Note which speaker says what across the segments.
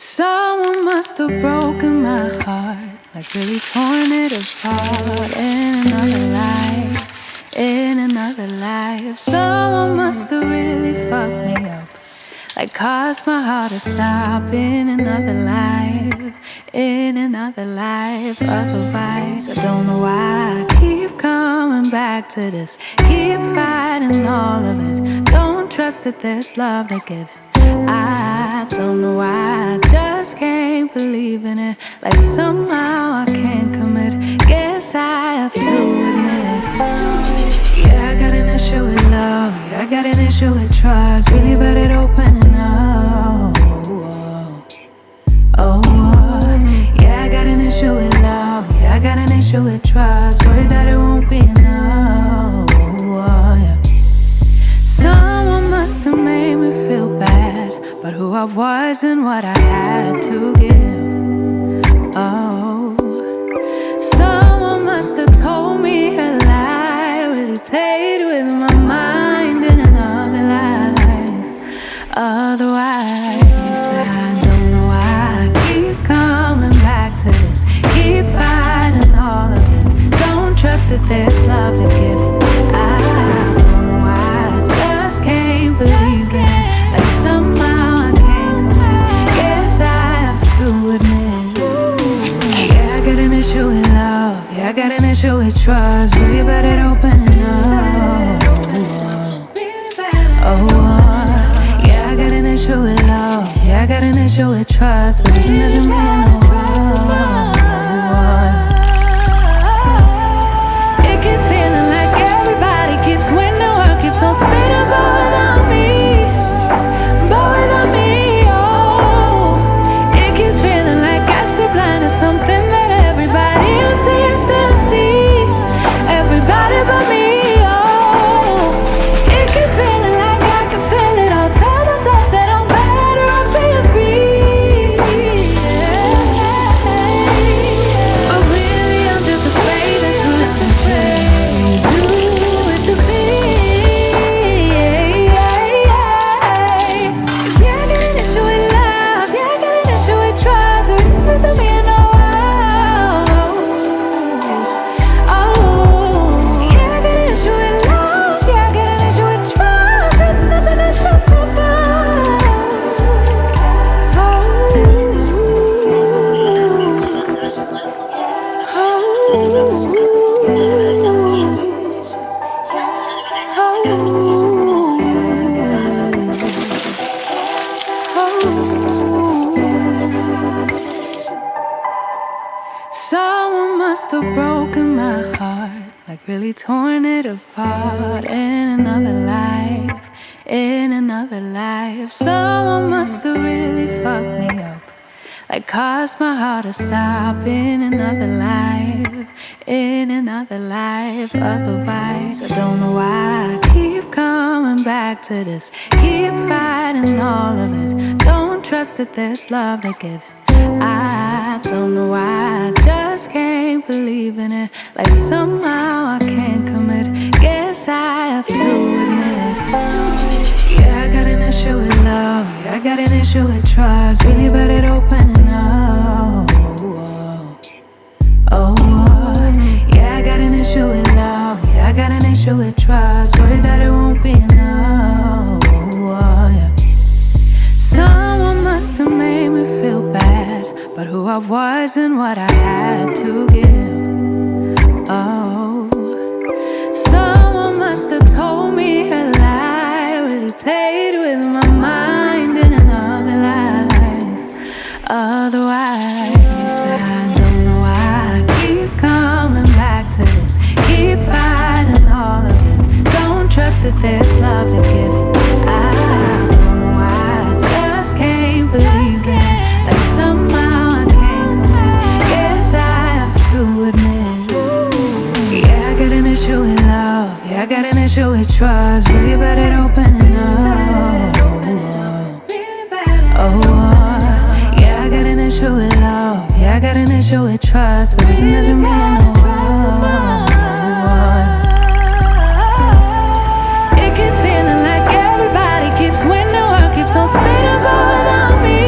Speaker 1: Someone must have broken my heart, like really torn it apart in another life, in another life. Someone must have really fucked me up, like caused my heart to stop in another life, in another life. Otherwise, I don't know why I keep coming back to this, keep fighting all of it. Don't trust that there's love to get. I don't know why, I just can't believe in it. Like somehow I can't commit. Guess I have to admit. Yeah, I got an issue with love. Yeah, I got an issue with trust. Really bad at opening up. Yeah, I got an issue with love. Yeah, I got an issue with trust. Worried that it won't be enough. Yeah. Someone must have made me feel bad, but who I was and what I had to give. Oh, someone must have told me a lie, really played with my mind in another life. Otherwise, I don't know why I keep coming back to this, keep fighting all of it. Don't trust that there's love to get. I don't know why, I just can't believe it. Like somehow I can't commit. Guess I have to admit. Yeah, I got an issue with love. Yeah, I got an issue with trust. Really bad at opening up. Yeah, I got an issue with love. Yeah, I got an issue with trust. But it doesn't mean no. It keeps feeling like everybody keeps winning. The world keeps on spinning, but without me, oh. It keeps feeling like I still blind to something that everybody else seems to see. Everybody but me, oh. It keeps feeling like I can feel it all. Tell myself that I'm better off being free. But really I'm just afraid that's what it's afraid to do with the fear. Someone must have broken my heart, like really torn it apart in another life, in another life. Someone must have really fucked me up, like caused my heart to stop in another life, in another life. Otherwise, I don't know why I keep coming back to this, keep fighting all of it. Don't trust that there's love to get. I don't know why, I just can't believe in it. Like somehow I can't commit. Guess I have to admit. Yeah, I got an issue with love. Yeah, I got an issue with trust. Really bad at opening up. Yeah, I got an issue with love. Yeah, I got an issue with trust. Worried that it won't be enough. Yeah. Someone must have made me feel bad, but who I was and what I had to give. Oh, someone must have told me a lie, really played with my mind in another life. Otherwise, I don't know why I keep coming back to this, keep fighting all of it. Don't trust that there's love to get. I don't know why, I just can't believe it. Like somehow I can't commit. Guess I have to admit. Yeah, I got an issue with love. Yeah, I got an issue with trust. Really bad at opening up. Yeah, I got an issue with love. Yeah, I got an issue with trust. But it doesn't mean no. It keeps feeling like everybody keeps winning. The world keeps on spinning, but without me,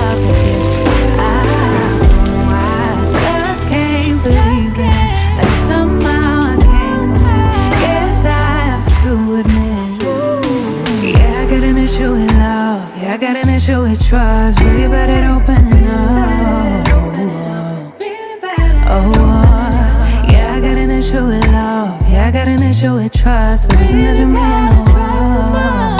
Speaker 1: up again. I don't know why, I just can't believe that somehow I came with. Guess I have to admit, yeah, I got an issue with love. Yeah, I got an issue with trust. Really bad at opening up. Yeah, I got an issue with love. Yeah, I got an issue with trust. The reason doesn't mean no.